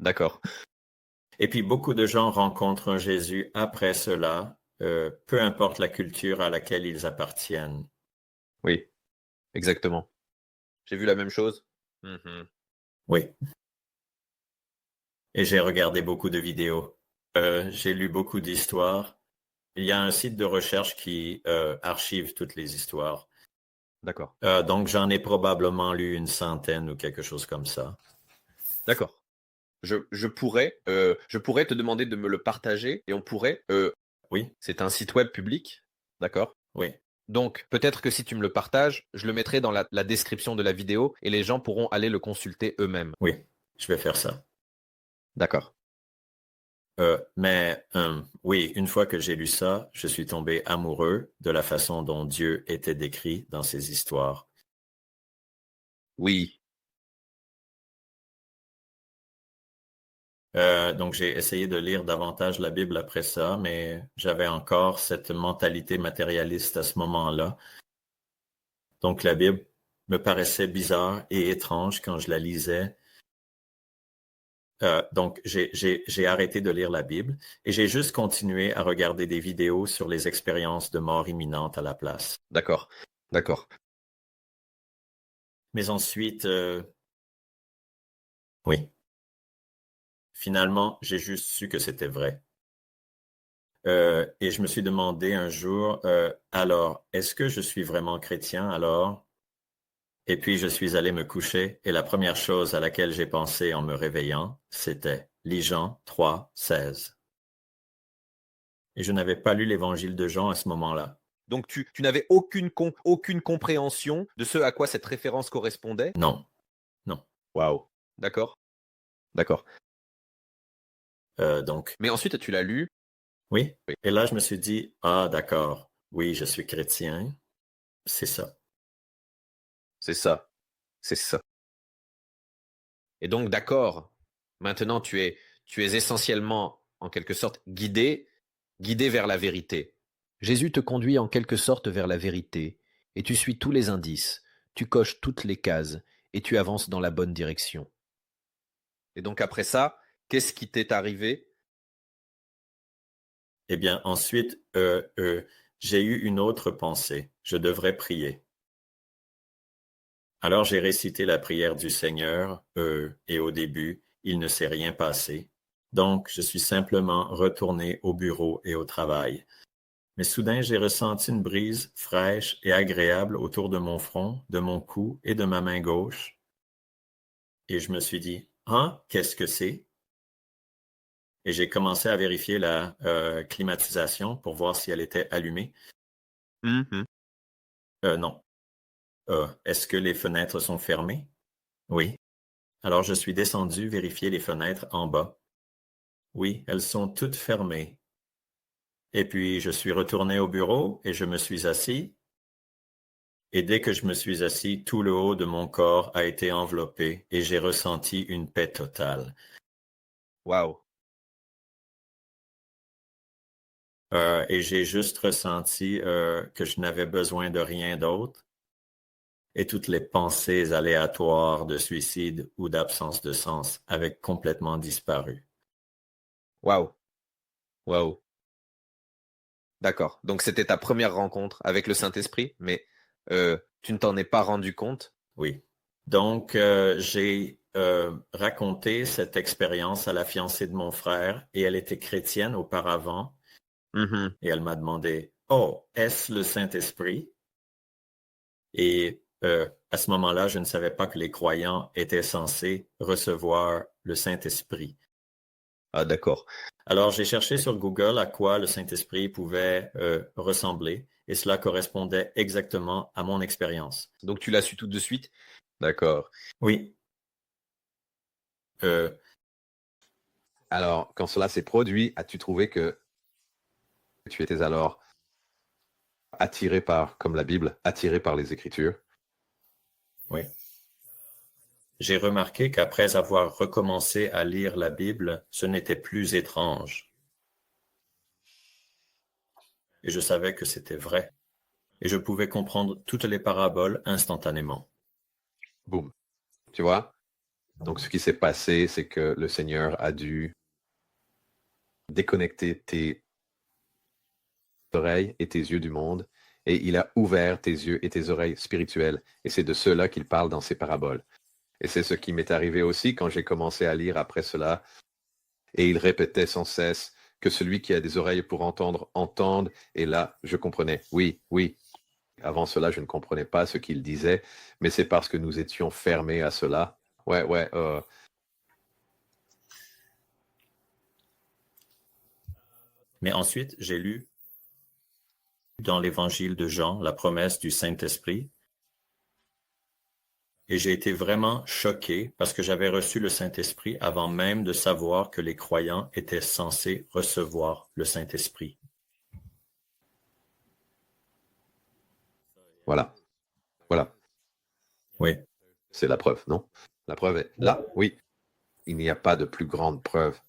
D'accord. Et puis beaucoup de gens rencontrent un Jésus après cela, peu importe la culture à laquelle ils appartiennent. Oui, exactement. J'ai vu la même chose. Mhm. Oui, et j'ai regardé beaucoup de vidéos. J'ai lu beaucoup d'histoires. Il y a un site de recherche qui archive toutes les histoires. D'accord. Donc j'en ai probablement lu une centaine ou quelque chose comme ça. D'accord. Je pourrais te demander de me le partager et on pourrait. Oui, C'est un site web public, d'accord? oui, Donc peut-être que si tu me le partages, je le mettrai dans la description de la vidéo et les gens pourront aller le consulter eux-mêmes. oui, je vais faire ça. D'accord. Mais oui, une fois que j'ai lu ça, je suis tombé amoureux de la façon dont Dieu était décrit dans ces histoires. Oui. Donc j'ai essayé de lire davantage la Bible après ça, mais j'avais encore cette mentalité matérialiste à ce moment-là. Donc la Bible me paraissait bizarre et étrange quand je la lisais. Donc j'ai arrêté de lire la Bible et j'ai juste continué à regarder des vidéos sur les expériences de mort imminente à la place. D'accord. D'accord. Mais ensuite, oui, finalement, j'ai juste su que c'était vrai. Et je me suis demandé un jour, alors, est-ce que je suis vraiment chrétien alors? Et puis je suis allé me coucher et la première chose à laquelle j'ai pensé en me réveillant, c'était lis Jean 3:16. Et je n'avais pas lu l'évangile de Jean à ce moment-là. Donc tu n'avais aucune compréhension de ce à quoi cette référence correspondait? Non, non. Waouh. D'accord. D'accord. Donc, Mais ensuite tu l'as lu? oui. Oui. Et là, je me suis dit, ah, d'accord, oui, je suis chrétien, c'est ça. C'est ça. C'est ça. Et donc d'accord. Maintenant tu es essentiellement en quelque sorte guidé vers la vérité. Jésus te conduit en quelque sorte vers la vérité, et tu suis tous les indices, tu coches toutes les cases, et tu avances dans la bonne direction. Et donc après ça, qu'est-ce qui t'est arrivé? Eh bien, ensuite, j'ai eu une autre pensée. Je devrais prier. Alors j'ai récité la prière du Seigneur, et au début, il ne s'est rien passé. Donc, je suis simplement retourné au bureau et au travail. Mais soudain, j'ai ressenti une brise fraîche et agréable autour de mon front, de mon cou et de ma main gauche. Et je me suis dit, ah, qu'est-ce que c'est? Et j'ai commencé à vérifier la climatisation pour voir si elle était allumée. Mhm. Non. Est-ce que les fenêtres sont fermées? Oui. Alors je suis descendu vérifier les fenêtres en bas. Oui, elles sont toutes fermées. Et puis je suis retourné au bureau et je me suis assis. Et dès que je me suis assis, tout le haut de mon corps a été enveloppé et j'ai ressenti une paix totale. Waouh. Et j'ai juste ressenti que je n'avais besoin de rien d'autre. Et toutes les pensées aléatoires de suicide ou d'absence de sens avaient complètement disparu. Waouh. Waouh. D'accord. Donc c'était ta première rencontre avec le Saint-Esprit, mais tu ne t'en es pas rendu compte? Oui. Donc, j'ai raconté cette expérience à la fiancée de mon frère et elle était chrétienne auparavant Mhm. et elle m'a demandé, oh, est-ce le Saint-Esprit? Et à ce moment-là, je ne savais pas que les croyants étaient censés recevoir le Saint-Esprit. Ah d'accord. Alors, j'ai cherché sur Google à quoi le Saint-Esprit pouvait ressembler et cela correspondait exactement à mon expérience. Donc tu l'as su tout de suite? D'accord. Oui, euh, Alors, quand cela s'est produit, as-tu trouvé que tu étais alors attiré par, comme la Bible, attiré par les Écritures? oui. J'ai remarqué qu'après avoir recommencé à lire la Bible, ce n'était plus étrange. Et je savais que c'était vrai. Et je pouvais comprendre toutes les paraboles instantanément. Boum. Tu vois? Donc, ce qui s'est passé, c'est que le Seigneur a dû déconnecter tes oreilles et tes yeux du monde, et il a ouvert tes yeux et tes oreilles spirituelles. Et c'est de cela qu'il parle dans ses paraboles. Et c'est ce qui m'est arrivé aussi quand j'ai commencé à lire après cela. Et il répétait sans cesse que celui qui a des oreilles pour entendre, entende. Et là, je comprenais. Oui, oui. Avant cela, je ne comprenais pas ce qu'il disait, mais c'est parce que nous étions fermés à cela. Ouais, ouais. Mais ensuite, j'ai lu dans l'Évangile de Jean la promesse du Saint-Esprit. Et j'ai été vraiment choqué parce que j'avais reçu le Saint-Esprit avant même de savoir que les croyants étaient censés recevoir le Saint-Esprit. Voilà. Voilà. Oui. C'est la preuve, non? La preuve est là, oui. Il n'y a pas de plus grande preuve.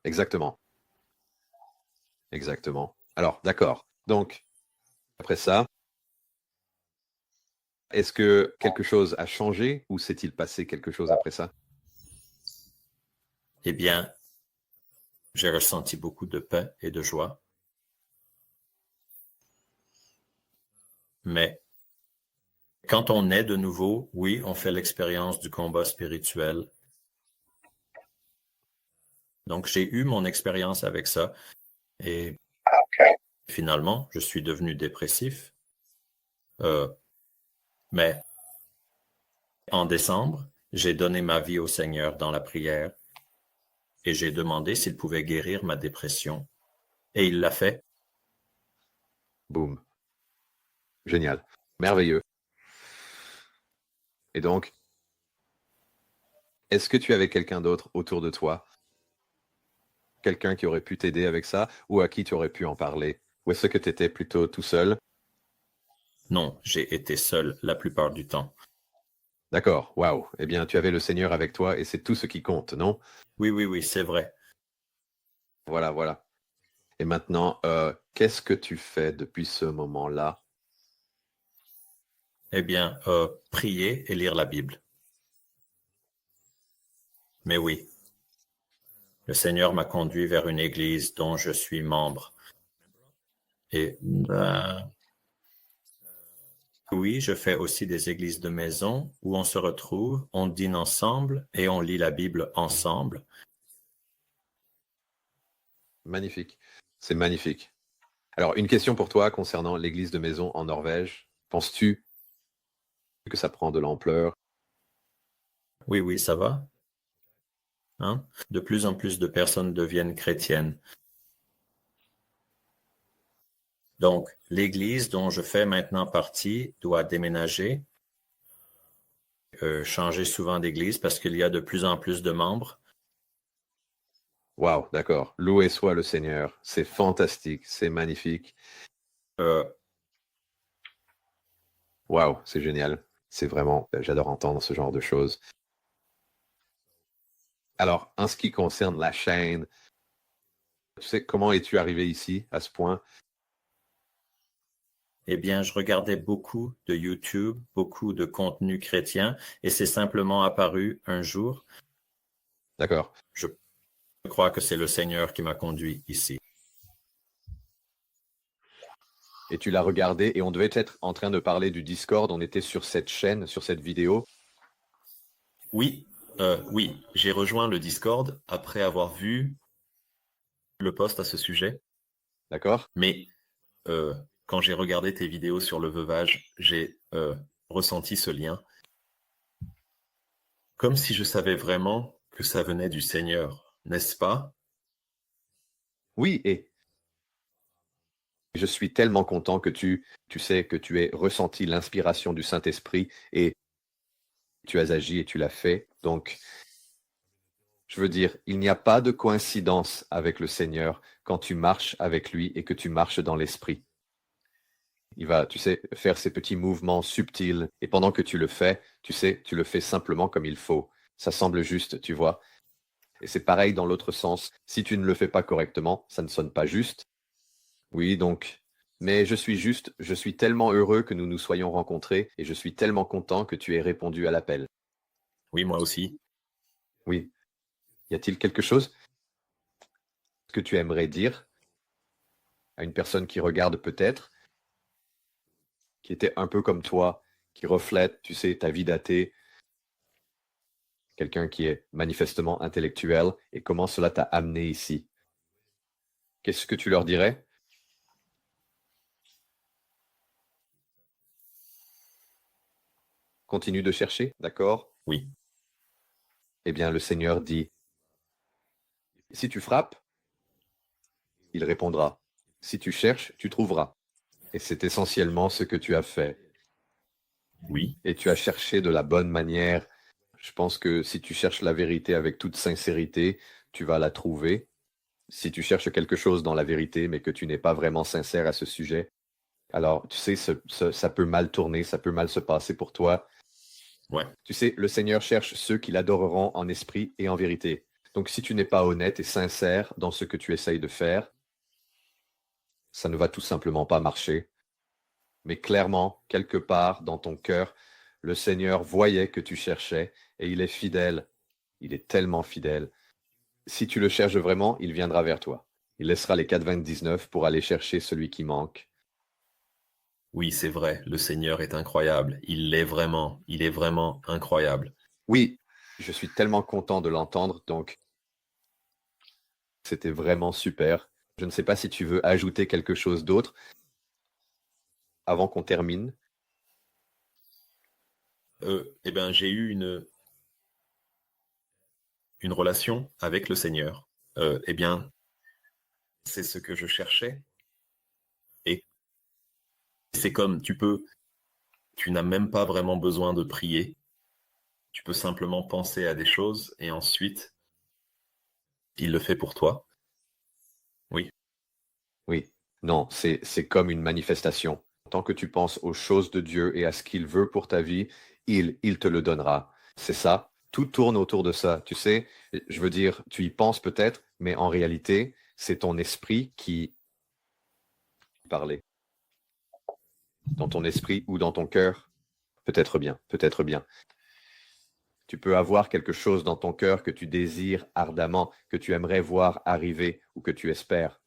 Exactement. Exactement. Alors, d'accord. Donc, après ça, est-ce que quelque chose a changé ou s'est-il passé quelque chose après ça? Eh bien, j'ai ressenti beaucoup de paix et de joie. Mais quand on est de nouveau, oui, on fait l'expérience du combat spirituel. Donc, j'ai eu mon expérience avec ça et finalement, je suis devenu dépressif. Mais en décembre, j'ai donné ma vie au Seigneur dans la prière et j'ai demandé s'il pouvait guérir ma dépression. Et il l'a fait. Boum. Génial. Merveilleux. Et donc, est-ce que tu avais quelqu'un d'autre autour de toi? Quelqu'un qui aurait pu t'aider avec ça ou à qui tu aurais pu en parler? Ou est-ce que tu étais plutôt tout seul? Non, j'ai été seul la plupart du temps. D'accord, waouh. Eh bien, tu avais le Seigneur avec toi et c'est tout ce qui compte, non? Oui, c'est vrai. Voilà, voilà. Et maintenant, qu'est-ce que tu fais depuis ce moment-là? Eh bien, prier et lire la Bible. Mais oui, le Seigneur m'a conduit vers une église dont je suis membre. Et oui, je fais aussi des églises de maison où on se retrouve, on dîne ensemble et on lit la Bible ensemble. Magnifique. C'est magnifique. Alors, une question pour toi concernant l'église de maison en Norvège. Penses-tu que ça prend de l'ampleur? Oui, ça va. Hein? De plus en plus de personnes deviennent chrétiennes. Donc, l'église dont je fais maintenant partie doit déménager, changer souvent d'église parce qu'il y a de plus en plus de membres. Waouh, d'accord. Loué soit le Seigneur. C'est fantastique, c'est magnifique. Waouh, c'est génial. C'est vraiment, j'adore entendre ce genre de choses. Alors, en ce qui concerne la chaîne, tu sais, comment es-tu arrivé ici, à ce point? Eh bien, je regardais beaucoup de YouTube, beaucoup de contenu chrétien, et c'est simplement apparu un jour. D'accord. Je crois que c'est le Seigneur qui m'a conduit ici. Et tu l'as regardé et on devait être en train de parler du Discord. On était sur cette chaîne, sur cette vidéo. Oui, j'ai rejoint le Discord après avoir vu le post à ce sujet. D'accord? Mais quand j'ai regardé tes vidéos sur le veuvage, j'ai ressenti ce lien. Comme si je savais vraiment que ça venait du Seigneur, n'est-ce pas? Oui, et je suis tellement content que tu sais que tu aies ressenti l'inspiration du Saint-Esprit et tu as agi et tu l'as fait. Donc, je veux dire, il n'y a pas de coïncidence avec le Seigneur quand tu marches avec lui et que tu marches dans l'Esprit. Il va, tu sais, faire ces petits mouvements subtils et pendant que tu le fais, tu sais, tu le fais simplement comme il faut. Ça semble juste, tu vois. Et c'est pareil dans l'autre sens. Si tu ne le fais pas correctement, ça ne sonne pas juste. Oui, donc, mais je suis tellement heureux que nous nous soyons rencontrés et je suis tellement content que tu aies répondu à l'appel. Oui, moi aussi. Oui. Y a-t-il quelque chose que tu aimerais dire à une personne qui regarde peut-être, qui était un peu comme toi, qui reflète, tu sais, ta vie d'athée, quelqu'un qui est manifestement intellectuel, et comment cela t'a amené ici? Qu'est-ce que tu leur dirais? Continue de chercher, d'accord? Oui, Eh bien, le Seigneur dit, si tu frappes, il répondra. Si tu cherches, tu trouveras. Et c'est essentiellement ce que tu as fait. oui, Et tu as cherché de la bonne manière. Je pense que si tu cherches la vérité avec toute sincérité, tu vas la trouver. Si tu cherches quelque chose dans la vérité, mais que tu n'es pas vraiment sincère à ce sujet, alors tu sais, ça peut mal tourner, ça peut mal se passer pour toi. ouais, Tu sais, le Seigneur cherche ceux qui l'adoreront en esprit et en vérité. Donc si tu n'es pas honnête et sincère dans ce que tu essayes de faire, ça ne va tout simplement pas marcher. Mais clairement, quelque part dans ton cœur, le Seigneur voyait que tu cherchais et il est fidèle. Il est tellement fidèle. Si tu le cherches vraiment, il viendra vers toi. Il laissera les 99 pour aller chercher celui qui manque. oui, c'est vrai. Le Seigneur est incroyable. Il est vraiment incroyable. Oui, je suis tellement content de l'entendre, donc c'était vraiment super. Je ne sais pas si tu veux ajouter quelque chose d'autre avant qu'on termine. Eh bien, j'ai eu une relation avec le Seigneur. Eh bien, c'est ce que je cherchais. Et c'est comme tu n'as même pas vraiment besoin de prier. Tu peux simplement penser à des choses et ensuite, il le fait pour toi. Oui, Oui, non, c'est comme une manifestation. Tant que tu penses aux choses de Dieu et à ce qu'il veut pour ta vie, il te le donnera. C'est ça. Tout tourne autour de ça. Tu sais, je veux dire, tu y penses peut-être, mais en réalité, c'est ton esprit qui parlait. Dans ton esprit ou dans ton cœur, peut-être bien, peut-être bien. Tu peux avoir quelque chose dans ton cœur que tu désires ardemment, que tu aimerais voir arriver ou que tu espères.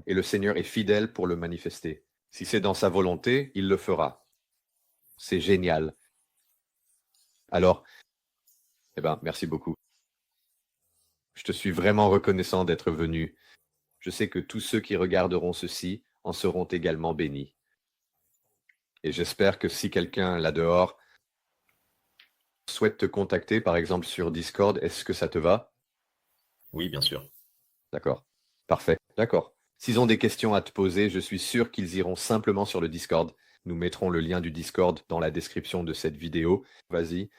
Et le Seigneur est fidèle pour le manifester. Si c'est dans sa volonté, il le fera. C'est génial. Alors, eh ben, merci beaucoup. Je te suis vraiment reconnaissant d'être venu. Je sais que tous ceux qui regarderont ceci en seront également bénis. Et j'espère que si quelqu'un là dehors souhaite te contacter, par exemple sur Discord, est-ce que ça te va? oui, bien sûr. D'accord. Parfait. D'accord. S'ils ont des questions à te poser, je suis sûr qu'ils iront simplement sur le Discord. Nous mettrons le lien du Discord dans la description de cette vidéo. Vas-y.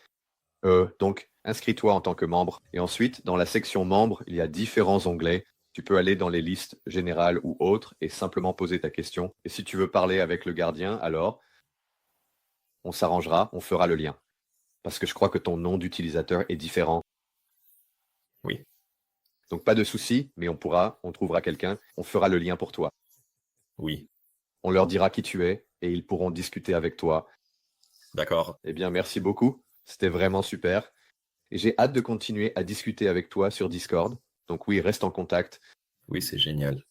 Donc, inscris-toi en tant que membre. Et ensuite, dans la section membres, il y a différents onglets. Tu peux aller dans les listes générales ou autres et simplement poser ta question. Et si tu veux parler avec le gardien, alors on s'arrangera, on fera le lien. Parce que je crois que ton nom d'utilisateur est différent. Oui, Donc pas de souci, mais on trouvera quelqu'un, on fera le lien pour toi. oui. On leur dira qui tu es et ils pourront discuter avec toi. D'accord. Eh bien, merci beaucoup. C'était vraiment super. Et j'ai hâte de continuer à discuter avec toi sur Discord. Donc oui, reste en contact. Oui, c'est génial.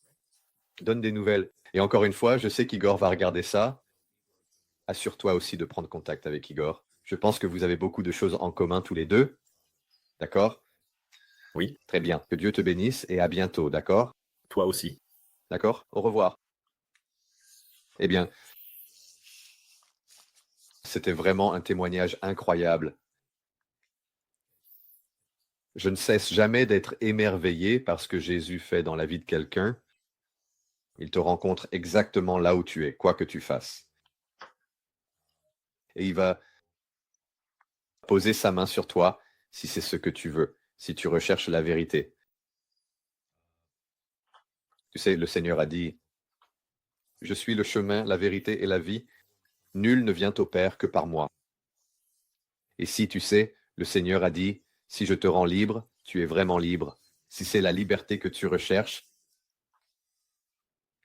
Donne des nouvelles. Et encore une fois, je sais qu'Igor va regarder ça. Assure-toi aussi de prendre contact avec Igor. Je pense que vous avez beaucoup de choses en commun tous les deux. D'accord? Oui, Très bien. Que Dieu te bénisse et à bientôt. D'accord? toi aussi. D'accord? Au revoir. Eh bien, c'était vraiment un témoignage incroyable. Je ne cesse jamais d'être émerveillé par ce que Jésus fait dans la vie de quelqu'un. Il te rencontre exactement là où tu es, quoi que tu fasses. Et il va poser sa main sur toi si c'est ce que tu veux, si tu recherches la vérité. Tu sais, le Seigneur a dit, je suis le chemin, la vérité et la vie. Nul ne vient au Père que par moi. Et si tu sais, le Seigneur a dit, si je te rends libre, tu es vraiment libre. Si c'est la liberté que tu recherches,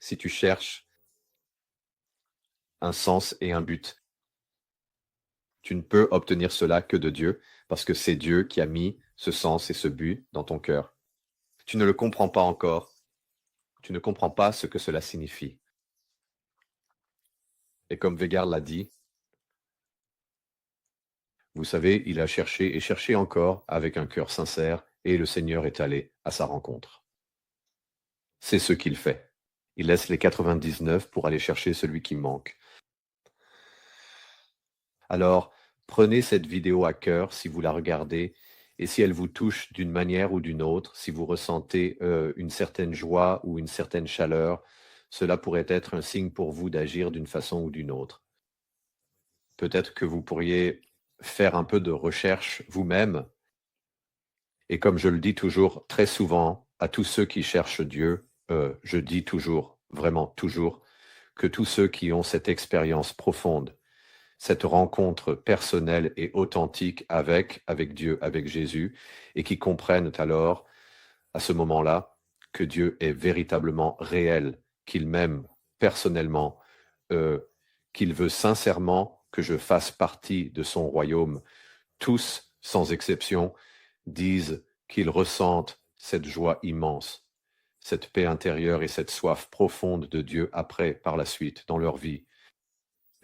si tu cherches un sens et un but, tu ne peux obtenir cela que de Dieu, parce que c'est Dieu qui a mis ce sens et ce but dans ton cœur. Tu ne le comprends pas encore. Tu ne comprends pas ce que cela signifie. Et comme Vegard l'a dit, vous savez, il a cherché et cherché encore avec un cœur sincère et le Seigneur est allé à sa rencontre. C'est ce qu'il fait. Il laisse les 99 pour aller chercher celui qui manque. Alors, prenez cette vidéo à cœur si vous la regardez et si elle vous touche d'une manière ou d'une autre, si vous ressentez une certaine joie ou une certaine chaleur, cela pourrait être un signe pour vous d'agir d'une façon ou d'une autre. Peut-être que vous pourriez faire un peu de recherche vous-même. Et comme je le dis toujours très souvent à tous ceux qui cherchent Dieu, je dis toujours, vraiment toujours, que tous ceux qui ont cette expérience profonde, cette rencontre personnelle et authentique avec Dieu, avec Jésus, et qui comprennent alors, à ce moment-là, que Dieu est véritablement réel, qu'il m'aime personnellement, qu'il veut sincèrement que je fasse partie de son royaume. Tous, sans exception, disent qu'ils ressentent cette joie immense, cette paix intérieure et cette soif profonde de Dieu après, par la suite, dans leur vie.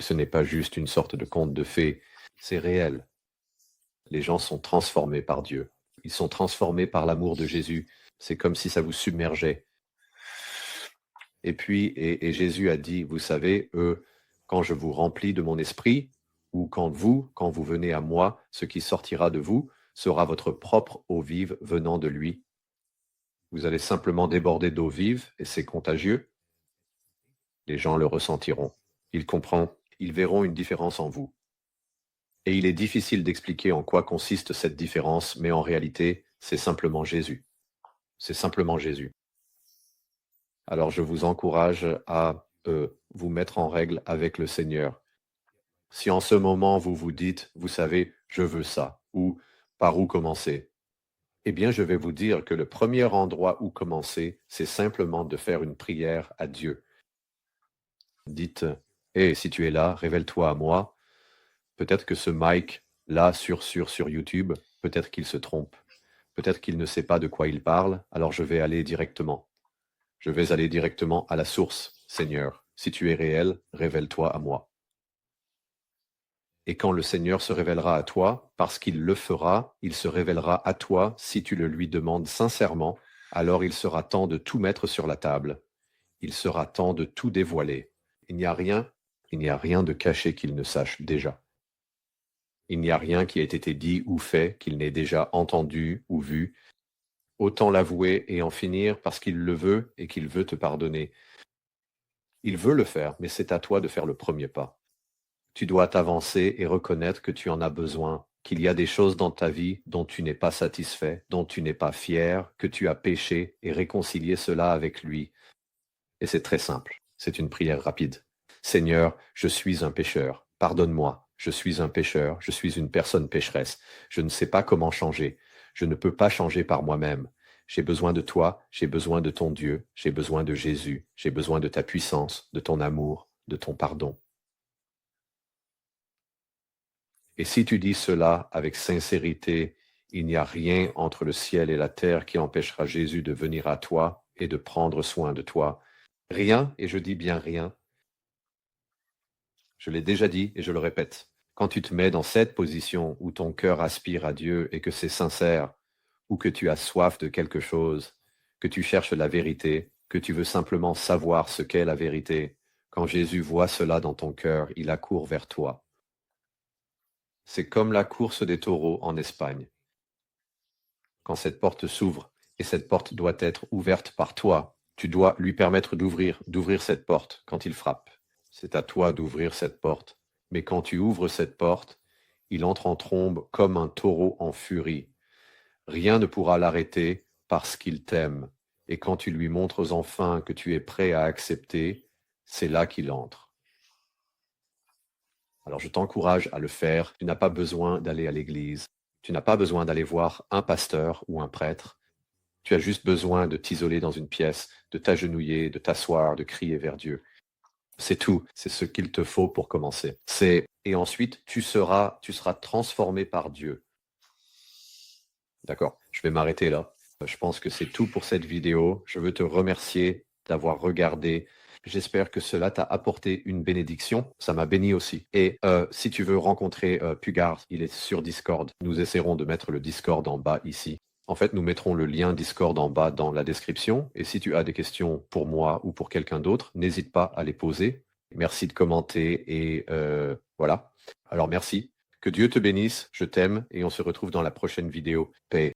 Ce n'est pas juste une sorte de conte de fées, c'est réel. Les gens sont transformés par Dieu. Ils sont transformés par l'amour de Jésus. C'est comme si ça vous submergeait. Et puis, et Jésus a dit, vous savez, quand je vous remplis de mon esprit, ou quand vous venez à moi, ce qui sortira de vous sera votre propre eau vive venant de lui. Vous allez simplement déborder d'eau vive et c'est contagieux. Les gens le ressentiront. Ils comprendront, ils verront une différence en vous. Et il est difficile d'expliquer en quoi consiste cette différence, mais en réalité, c'est simplement Jésus. C'est simplement Jésus. Alors je vous encourage à vous mettre en règle avec le Seigneur. Si en ce moment vous vous dites, vous savez, je veux ça, ou par où commencer, eh bien je vais vous dire que le premier endroit où commencer, c'est simplement de faire une prière à Dieu. Dites, hé, si tu es là, révèle-toi à moi. Peut-être que ce Mike, là, sur YouTube, peut-être qu'il se trompe. Peut-être qu'il ne sait pas de quoi il parle, alors je vais aller directement. Je vais aller directement à la source, Seigneur. Si tu es réel, révèle-toi à moi. Et quand le Seigneur se révélera à toi, parce qu'il le fera, il se révélera à toi si tu le lui demandes sincèrement, alors il sera temps de tout mettre sur la table. Il sera temps de tout dévoiler. Il n'y a rien de caché qu'il ne sache déjà. Il n'y a rien qui ait été dit ou fait qu'il n'ait déjà entendu ou vu. Autant l'avouer et en finir parce qu'il le veut et qu'il veut te pardonner. Il veut le faire, mais c'est à toi de faire le premier pas. Tu dois t'avancer et reconnaître que tu en as besoin, qu'il y a des choses dans ta vie dont tu n'es pas satisfait, dont tu n'es pas fier, que tu as péché et réconcilier cela avec lui. Et c'est très simple, c'est une prière rapide. Seigneur, je suis un pécheur, pardonne-moi, je suis un pécheur, je suis une personne pécheresse, je ne sais pas comment changer, je ne peux pas changer par moi-même. J'ai besoin de toi, j'ai besoin de ton Dieu, j'ai besoin de Jésus, j'ai besoin de ta puissance, de ton amour, de ton pardon. Et si tu dis cela avec sincérité, il n'y a rien entre le ciel et la terre qui empêchera Jésus de venir à toi et de prendre soin de toi. Rien, et je dis bien rien. Je l'ai déjà dit et je le répète. Quand tu te mets dans cette position où ton cœur aspire à Dieu et que c'est sincère, ou que tu as soif de quelque chose, que tu cherches la vérité, que tu veux simplement savoir ce qu'est la vérité, quand Jésus voit cela dans ton cœur, il accourt vers toi. C'est comme la course des taureaux en Espagne. Quand cette porte s'ouvre, et cette porte doit être ouverte par toi, tu dois lui permettre d'ouvrir cette porte quand il frappe. C'est à toi d'ouvrir cette porte. Mais quand tu ouvres cette porte, il entre en trombe comme un taureau en furie. Rien ne pourra l'arrêter parce qu'il t'aime. Et quand tu lui montres enfin que tu es prêt à accepter, c'est là qu'il entre. Alors je t'encourage à le faire. Tu n'as pas besoin d'aller à l'église. Tu n'as pas besoin d'aller voir un pasteur ou un prêtre. Tu as juste besoin de t'isoler dans une pièce, de t'agenouiller, de t'asseoir, de crier vers Dieu. C'est tout. C'est ce qu'il te faut pour commencer. Et ensuite, tu seras transformé par Dieu. D'accord, je vais m'arrêter là. Je pense que c'est tout pour cette vidéo. Je veux te remercier d'avoir regardé. J'espère que cela t'a apporté une bénédiction. Ça m'a béni aussi. Et si tu veux rencontrer Pugar, il est sur Discord. Nous essaierons de mettre le Discord en bas ici. En fait, nous mettrons le lien Discord en bas dans la description. Et si tu as des questions pour moi ou pour quelqu'un d'autre, n'hésite pas à les poser. Merci de commenter et voilà. Alors merci. Que Dieu te bénisse, je t'aime et on se retrouve dans la prochaine vidéo. Paix.